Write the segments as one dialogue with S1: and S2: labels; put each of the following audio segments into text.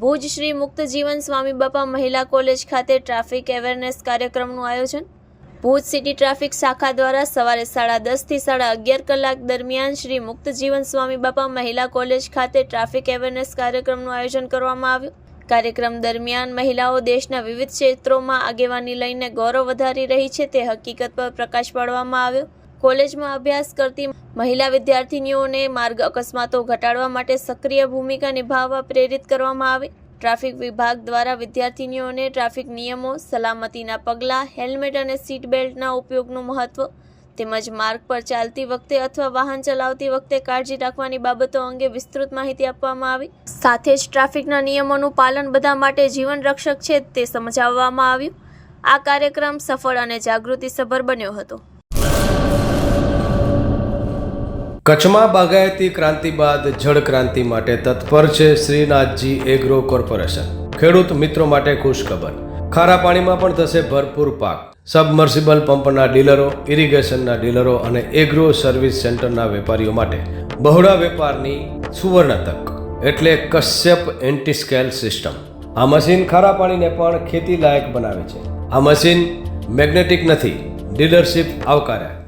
S1: ભુજ શ્રી મુક્ત જીવન સ્વામી બાપા મહિલા કોલેજ ખાતે ટ્રાફિક અવેરનેસ કાર્યક્રમનું આયોજન. ભુજ સિટી ટ્રાફિક શાખા દ્વારા સવારે 10:30 થી 11:30 કલાક દરમિયાન શ્રી મુક્ત જીવન સ્વામી બાપા મહિલા કોલેજ ખાતે ટ્રાફિક અવેરનેસ કાર્યક્રમનું આયોજન કરવામાં આવ્યું. કાર્યક્રમ દરમિયાન મહિલાઓ દેશના વિવિધ ક્ષેત્રોમાં આગેવાની લઈને ગૌરવ વધારી રહી છે તે હકીકત પર પ્રકાશ પાડવામાં આવ્યો. કોલેજમાં અભ્યાસ કરતી મહિલા વિદ્યાર્થીનીઓને માર્ગ અકસ્માતો ઘટાડવા માટે સક્રિય ભૂમિકા નિભાવવા પ્રેરિત કરવામાં આવી. ટ્રાફિક વિભાગ દ્વારા વિદ્યાર્થીનીઓને ટ્રાફિક નિયમો, સલામતીના પગલાં, હેલ્મેટ અને સીટ બેલ્ટના ઉપયોગનું મહત્વ તેમજ માર્ગ પર ચાલતી વખતે અથવા વાહન ચલાવતી વખતે કાળજી રાખવાની બાબતો અંગે વિસ્તૃત માહિતી આપવામાં આવી. સાથે જ ટ્રાફિકના નિયમોનું પાલન બધા માટે જીવન રક્ષક છે તે સમજાવવામાં આવ્યું. આ કાર્યક્રમ સફળ અને જાગૃતિસભર બન્યો હતો.
S2: કચ્છમાં બાગાયતી ક્રાંતિ બાદ જળ ક્રાંતિ માટે તત્પર છે શ્રીનાથજી એગ્રો કોર્પોરેશન. ખેડૂત મિત્રો માટે ખુશખબર, ખારા પાણીમાં પણ થશે ભરપૂર પાક. સબમર્સિબલ પંપના ડીલરો, ઇરિગેશનના ડીલરો અને એગ્રો સર્વિસ સેન્ટરના વેપારીઓ માટે બહોળા વેપારની સુવર્ણ તક એટલે કશ્યપ એન્ટીસ્કેલ સિસ્ટમ. આ મશીન ખારા પાણીને પણ ખેતી લાયક બનાવે છે. આ મશીન મેગ્નેટિક નથી, ડીલરશીપ આવકાર્યા.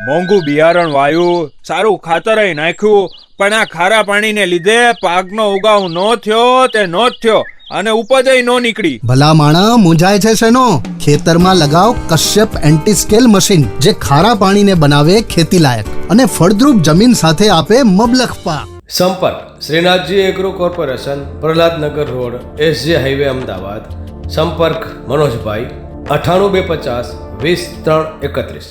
S3: મોંઘું બિયારણ વાયું, સારું ખાતરય નાખ્યું, પણ આ ખારા પાણીને લીધે પાકનો ઉગાવ નો થયો તે નો જ થયો અને ઉપજય નો નીકળી.
S4: ભલા માણા મૂંઝાય છે શેનો? ખેતરમાં લગાવ કશ્યપ એન્ટીસ્કેલ મશીન, જે ખારા પાણીને બનાવે ખેતી લાયક અને ફળદ્રુપ જમીન સાથે આપે મબલખ પાક.
S2: સંપર્ક Shrinathji agro corporation, Prahlad Nagar road, SJ highway, Ahmedabad. સંપર્ક મનોજભાઈ 98 250 20 331.